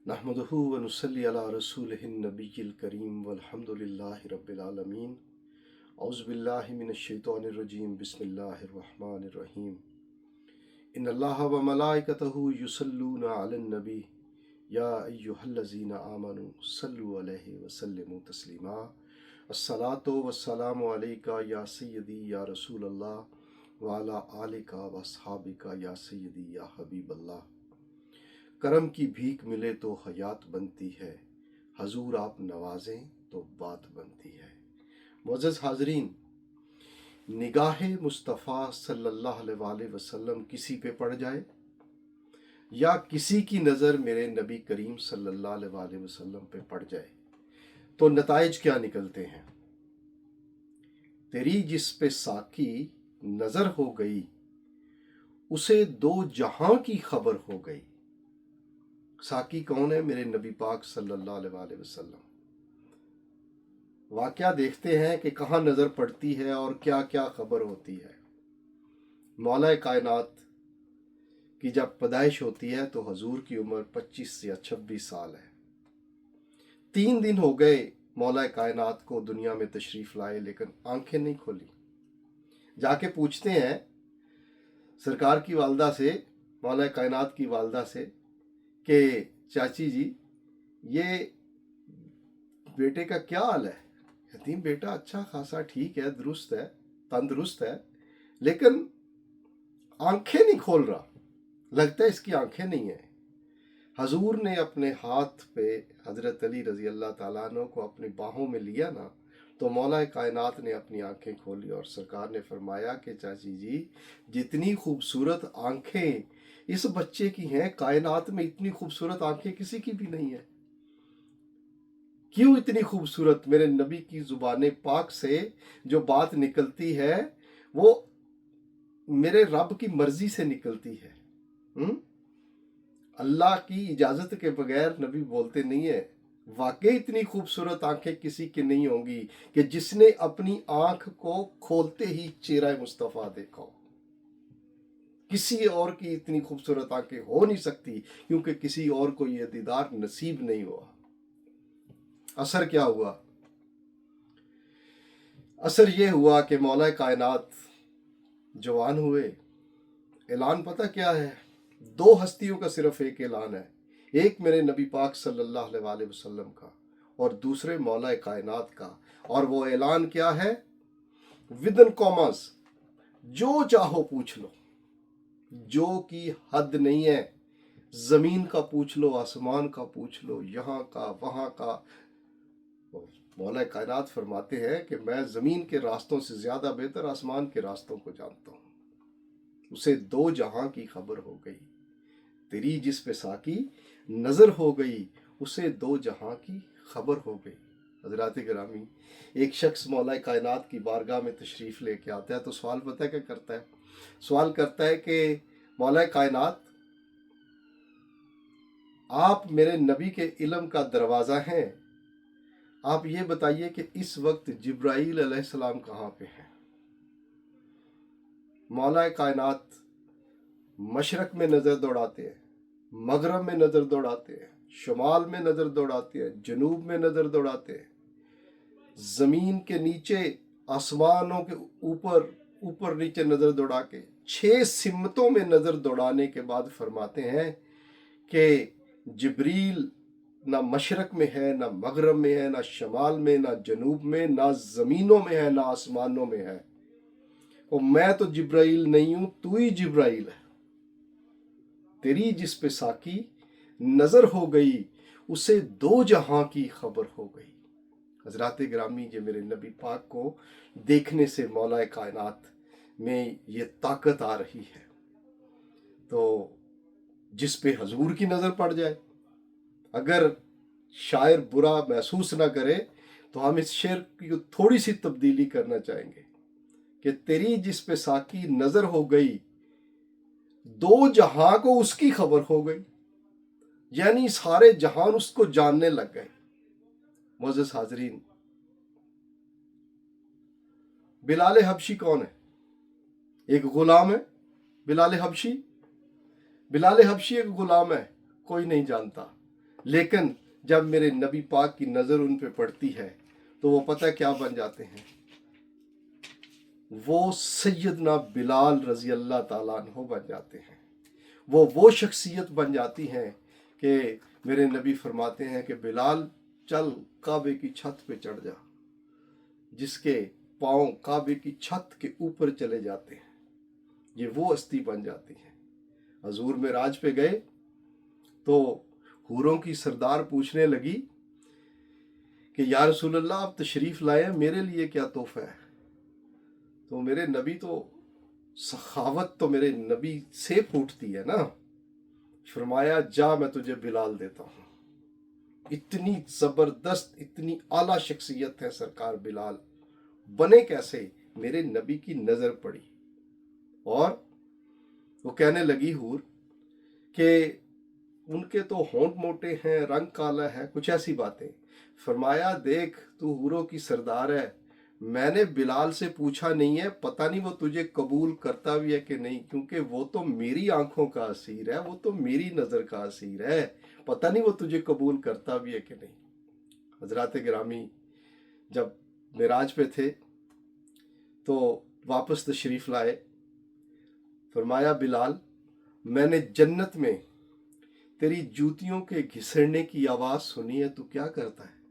नहमदुहु व नुसल्ली अला रसूलिहिन नबिय्यिल करीम वल्हम्दुलिल्लाहि रब्बिल आलमीन। औज़ु बिल्लाहि मिनश शैतानिर रजीम। बिस्मिल्लाहिर रहमानिर रहीम। इन्नल्लाहा व मलाइकतहु युसल्लूना अलन नबी या अय्युहल्लज़ीना आमनू सल्लु अलैहि व सल्लिमू तस्लीमा। अस्सलातु वस्सलामु अलैका या सय्यदी या रसूलल्लाह व अला आलिका व अस्हाबिका या सय्यदी या हबीबल्लाह। करम की भीख मिले तो हयात बनती है, हजूर आप नवाजें तो बात बनती है। मोअज़्ज़ज़ हाज़रीन, निगाह मुस्तफ़ा सल्लल्लाहु अलैहि वसल्लम किसी पे पड़ जाए या किसी की नज़र मेरे नबी करीम सल्लल्लाहु अलैहि वसल्लम पे पड़ जाए तो नताइज क्या निकलते हैं। तेरी जिस पे साकी नज़र हो गई उसे दो जहां की खबर हो गई। साकी कौन है? मेरे नबी पाक सल्लल्लाहु अलैहि वसल्लम। वाक़या देखते हैं कि कहाँ नज़र पड़ती है और क्या क्या खबर होती है। मौला कायनात की जब पैदाइश होती है तो हजूर की उम्र 25 या 26 साल है। 3 दिन हो गए मौला कायनात को दुनिया में तशरीफ़ लाए, लेकिन आंखें नहीं खोली। जाके पूछते हैं सरकार की वालदा से, मौला कायनात की वालदा से, कि चाची जी ये बेटे का क्या हाल है? कहती बेटा अच्छा खासा ठीक है, दुरुस्त है, तंदुरुस्त है, लेकिन आंखें नहीं खोल रहा, लगता है इसकी आंखें नहीं है। हजूर ने अपने हाथ पे हजरत अली रजी अल्लाह ताला अन्हु को अपनी बाहों में लिया ना, तो मौला कायनात ने अपनी आंखें खोली और सरकार ने फरमाया कि चाची जी जितनी खूबसूरत आंखें इस बच्चे की हैं, कायनात में इतनी खूबसूरत आंखें किसी की भी नहीं है। क्यों इतनी खूबसूरत? मेरे नबी की जुबान पाक से जो बात निकलती है वो मेरे रब की मर्जी से निकलती है। अल्लाह की इजाजत के बगैर नबी बोलते नहीं है। वाकई इतनी खूबसूरत आंखें किसी की नहीं होंगी कि जिसने अपनी आंख को खोलते ही चेहरा मुस्तफ़ा देखा हो। किसी और की इतनी खूबसूरत आंखें हो नहीं सकती, क्योंकि किसी और को यह दीदार नसीब नहीं हुआ। असर क्या हुआ? असर यह हुआ कि मौला कायनात जवान हुए। ऐलान पता क्या है? 2 हस्तियों का सिर्फ एक ऐलान है, एक मेरे नबी पाक सल्लल्लाहु अलैहि वसल्लम का और दूसरे मौला कायनात का। और वो ऐलान क्या है? विदन कॉमर्स, जो चाहो पूछ लो, जो की हद नहीं है। जमीन का पूछ लो, आसमान का पूछ लो, यहाँ का वहाँ का। मौला कायनात फरमाते हैं कि मैं जमीन के रास्तों से ज्यादा बेहतर आसमान के रास्तों को जानता हूँ। उसे 2 जहां की खबर हो गई। तेरी जिस पे साकी नजर हो गई उसे 2 जहां की खबर हो गई। हजरात गिरामी, एक शख्स मौला कायनात की बारगाह में तशरीफ लेके आता है तो सवाल पता है क्या करता है? सवाल करता है कि मौला कायनात, आप मेरे नबी के इल्म का दरवाज़ा हैं, आप ये बताइए कि इस वक्त जिब्राईल अलैहिस्सलाम कहाँ पे हैं? मौला कायनात मशरक में नज़र दौड़ाते हैं, मगरब में नज़र दौड़ाते हैं, शुमाल में नज़र दौड़ाते हैं, जनूब में नज़र दौड़ाते हैं, ज़मीन के नीचे, आसमानों के ऊपर, ऊपर नीचे नज़र दौड़ा के 6 सिमतों में नज़र दौड़ाने के बाद फरमाते हैं कि जिब्रील ना मशरक में है, ना मगरब में है, ना शमाल में, ना जनूब में, ना ज़मीनों में है, ना आसमानों में है। और मैं तो जिब्राइल नहीं हूं, तू ही जिब्राइल है। तेरी जिस पे साकी नज़र हो गई उसे 2 जहां की खबर हो गई। हजरात गिरामी, जो मेरे नबी पाक को देखने से मौला कायनात में ये ताकत आ रही है। तो जिस पे हजूर की नज़र पड़ जाए, अगर शायर बुरा महसूस ना करे तो हम इस शेर की थोड़ी सी तब्दीली करना चाहेंगे कि तेरी जिस पे साकी नज़र हो गई 2 जहां को उसकी खबर हो गई, यानी सारे जहान उसको जानने लग गए। मोअज़्ज़ज़ हाज़रीन, बिलाल हबशी कौन है? एक गुलाम है बिलाल हबशी। बिलाल हबशी एक गुलाम है, कोई नहीं जानता। لیکن جب میرے نبی پاک کی نظر ان پہ پڑتی ہے تو وہ پتہ کیا بن جاتے ہیں؟ وہ سیدنا بلال رضی اللہ تعالیٰ عنہ بن جاتے ہیں۔ وہ شخصیت بن جاتی ہیں کہ میرے نبی فرماتے ہیں کہ بلال چل کعبے کی چھت پہ چڑھ جا، جس کے پاؤں کعبے کی چھت کے اوپر چلے جاتے ہیں، یہ وہ ہستی بن جاتی ہے۔ حضور معراج پہ گئے تو حوروں کی سردار پوچھنے لگی کہ یا رسول اللہ آپ تشریف لائے، میرے لیے کیا تحفہ ہے؟ تو میرے نبی تو سخاوت تو میرے نبی سے پھوٹتی ہے نا، فرمایا جا میں تجھے بلال دیتا ہوں۔ اتنی زبردست اتنی اعلیٰ شخصیت ہے سرکار بلال، بنے کیسے؟ میرے نبی کی نظر پڑی اور وہ کہنے لگی حور کہ ان کے تو ہونٹ موٹے ہیں، رنگ کالا ہے، کچھ ایسی باتیں۔ فرمایا دیکھ تو حوروں کی سردار ہے، میں نے بلال سے پوچھا نہیں ہے، پتہ نہیں وہ تجھے قبول کرتا بھی ہے کہ نہیں، کیونکہ وہ تو میری آنکھوں کا اسیر ہے، وہ تو میری نظر کا اسیر ہے، پتہ نہیں وہ تجھے قبول کرتا بھی ہے کہ نہیں۔ حضرات گرامی جب معراج پہ تھے تو واپس تشریف لائے، فرمایا بلال میں نے جنت میں تیری جوتیوں کے گھسڑنے کی آواز سنی ہے، تو کیا کرتا ہے؟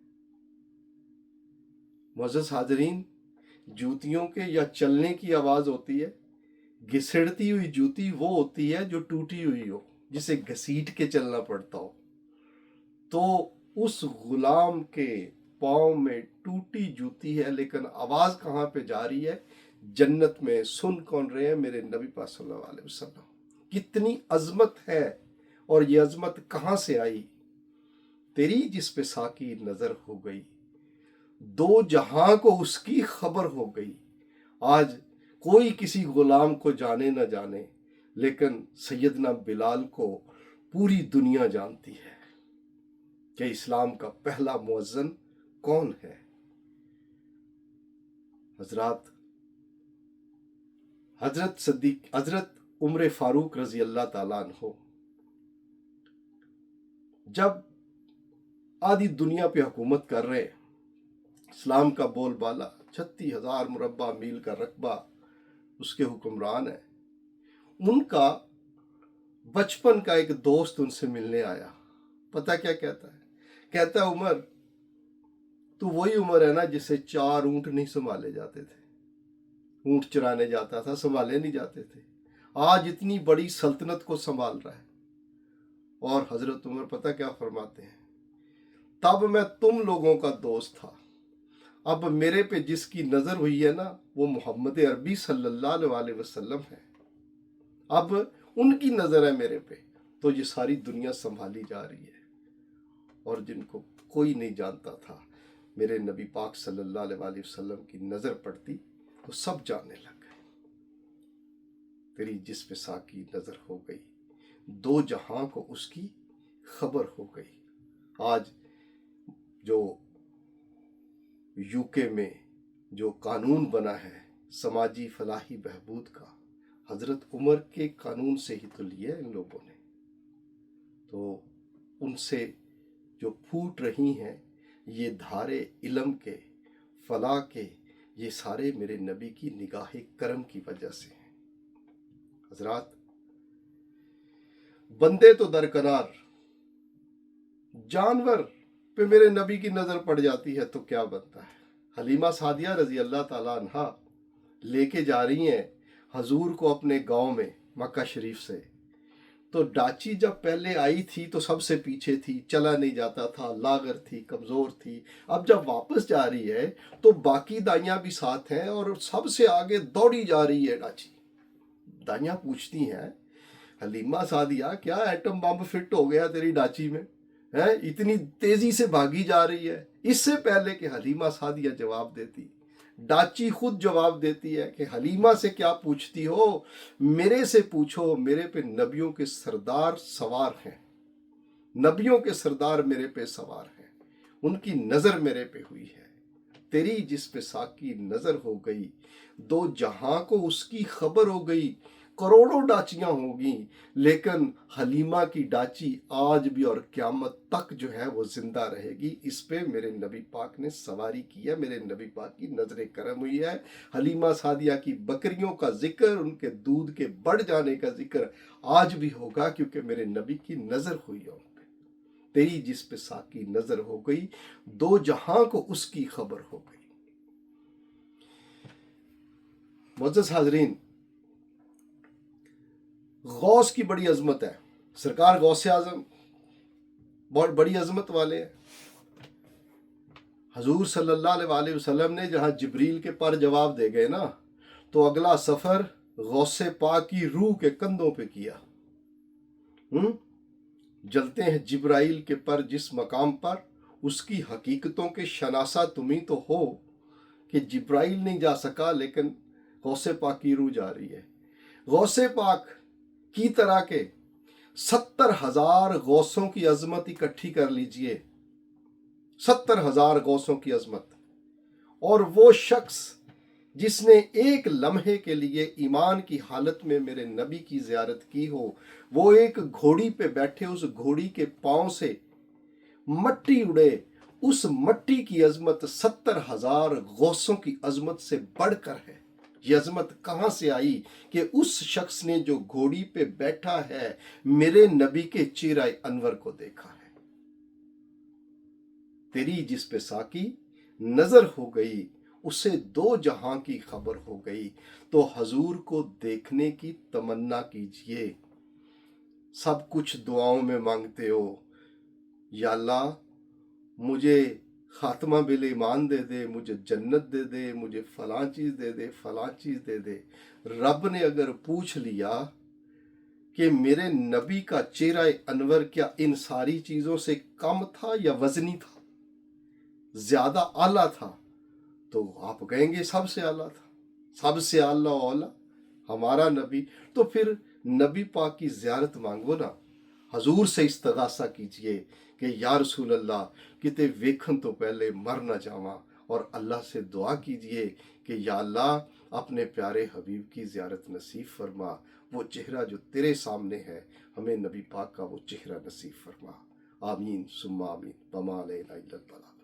معزز حاضرین، جوتیوں کے یا چلنے کی آواز ہوتی ہے، گھسڑتی ہوئی جوتی وہ ہوتی ہے جو ٹوٹی ہوئی ہو، جسے گھسیٹ کے چلنا پڑتا ہو۔ تو اس غلام کے پاؤں میں ٹوٹی جوتی ہے، لیکن آواز کہاں پہ جا رہی ہے؟ جنت میں۔ سن کون رہے ہیں؟ میرے نبی پاک صلی اللہ علیہ وسلم۔ کتنی عظمت ہے، اور یہ عظمت کہاں سے آئی؟ تیری جس پہ ساکی نظر ہو گئی، دو جہاں کو اس کی خبر ہو گئی۔ آج کوئی کسی غلام کو جانے نہ جانے، لیکن سیدنا بلال کو پوری دنیا جانتی ہے کہ اسلام کا پہلا مؤذن کون ہے۔ حضرات، حضرت عمر فاروق رضی اللہ تعالیٰ عنہ جب آدھی دنیا پہ حکومت کر رہے، اسلام کا بول بالا، 36,000 مربع میل کا رقبہ اس کے حکمران ہے، ان کا بچپن کا ایک دوست ان سے ملنے آیا۔ پتہ کیا کہتا ہے؟ کہتا ہے عمر تو وہی عمر ہے نا جسے 4 اونٹ نہیں سنبھالے جاتے تھے، اونٹ چرانے جاتا تھا، سنبھالے نہیں جاتے تھے، آج اتنی بڑی سلطنت کو سنبھال رہا ہے۔ اور حضرت عمر پتہ کیا فرماتے ہیں؟ تب میں تم لوگوں کا دوست تھا، اب میرے پہ جس کی نظر ہوئی ہے نا وہ محمد عربی صلی اللہ علیہ وسلم ہے، اب ان کی نظر ہے میرے پہ، تو یہ ساری دنیا سنبھالی جا رہی ہے۔ اور جن کو کوئی نہیں جانتا تھا، میرے نبی پاک صلی اللہ علیہ وسلم کی نظر پڑتی تو سب جاننے لگ گئے۔ تیری جس پہ ساکی نظر ہو گئی، دو جہاں کو اس کی خبر ہو گئی۔ آج جو یو کے میں جو قانون بنا ہے سماجی فلاحی بہبود کا، حضرت عمر کے قانون سے ہی تو لیا ان لوگوں نے۔ تو ان سے جو پھوٹ رہی ہیں یہ دھارے علم کے، فلاح کے، یہ سارے میرے نبی کی نگاہ کرم کی وجہ سے ہیں۔ حضرات، بندے تو درکنار، جانور پہ میرے نبی کی نظر پڑ جاتی ہے تو کیا بنتا ہے؟ حلیمہ سعدیہ رضی اللہ تعالیٰ عنہا لے کے جا رہی ہیں حضور کو اپنے گاؤں میں مکہ شریف سے، تو ڈاچی جب پہلے آئی تھی تو سب سے پیچھے تھی، چلا نہیں جاتا تھا، لاغر تھی، کمزور تھی۔ اب جب واپس جا رہی ہے تو باقی دائیاں بھی ساتھ ہیں اور سب سے آگے دوڑی جا رہی ہے ڈاچی۔ دائیاں پوچھتی ہیں حلیمہ سعدیہ کیا ایٹم بم فٹ ہو گیا تیری ڈاچی میں، اتنی تیزی سے بھاگی جا رہی ہے؟ اس سے پہلے کہ حلیمہ سعدیہ جواب دیتی، ڈاچی خود جواب دیتی ہے کہ حلیمہ سے کیا پوچھتی ہو، میرے سے پوچھو، میرے پہ نبیوں کے سردار سوار ہیں، نبیوں کے سردار میرے پہ سوار ہیں، ان کی نظر میرے پہ ہوئی ہے۔ تیری جس پہ ساکی نظر ہو گئی، دو جہاں کو اس کی خبر ہو گئی، करोड़ों डाचियां होंगी, लेकिन हलीमा की डाची आज भी और क़यामत तक जो है वो जिंदा रहेगी। इस पे मेरे नबी पाक ने सवारी की है, मेरे नबी पाक की नजर करम हुई है। हलीमा सादिया की बकरियों का जिक्र, उनके दूध के बढ़ जाने का जिक्र आज भी होगा, क्योंकि मेरे नबी की नजर हुई है उन पे। तेरी जिस पे साकी नजर हो गई, दो जहां को उसकी खबर हो गई। मुअज़्ज़ज़ हाज़रीन, गौस की बड़ी अजमत है। सरकार गौसे आजम बहुत बड़ी अजमत वाले हैं। हजूर सल्लल्लाहु अलैहि वसल्लम ने जहां जिब्रील के पर जवाब दे गए ना, तो अगला सफर गौसे पाक की रूह के कंधों पे किया। जलते हैं जिब्राइल के पर जिस मकाम पर, उसकी हकीकतों के शनासा तुम ही तो हो कि जिब्राइल नहीं जा सका, लेकिन गौसे पाक की रूह जा रही है। गौसे पाक की तरह के 70,000 गौसों की अजमत इकट्ठी कर लीजिए, 70,000 गौसों की अजमत। और वो शख्स जिसने एक लम्हे के लिए ईमान की हालत में मेरे नबी की जियारत की हो, वो एक घोड़ी पे बैठे उस घोड़ी के पांव से मट्टी उड़े, उस मट्टी की अजमत 70,000 गौसों की अजमत से बढ़कर है। ये अजमत कहां से आई कि उस शख्स ने जो घोड़ी पे बैठा है, मेरे नबी के चेहरा अनवर को देखा है। तेरी जिस पे साकी नजर हो गई, उसे दो जहां की खबर हो गई। तो हजूर को देखने की तमन्ना कीजिए। सब कुछ दुआओं में मांगते हो, या अल्लाह मुझे खात्मा बिल ईमान दे दे, मुझे जन्नत दे दे, मुझे फलां चीज दे दे, फलां चीज दे दे। रब ने अगर पूछ लिया कि मेरे नबी का चेहरा अनवर क्या इन सारी चीजों से कम था या वजनी था, ज्यादा आला था, तो आप कहेंगे सबसे आला था, सबसे आला औला हमारा नबी। तो फिर नबी पाक की जियारत मांगो ना, हजूर से इस्तगासा कीजिए कि या रसूल अल्लाह किते वेखन तो पहले मर न जावा, और अल्लाह से दुआ कीजिए कि या अल्लाह अपने प्यारे हबीब की जियारत नसीब फरमा। वो चेहरा जो तेरे सामने है, हमें नबी पाक का वो चेहरा नसीब फरमा। आमीन सुम्मा आमीन। बमा अलैना इल्लल बलाग।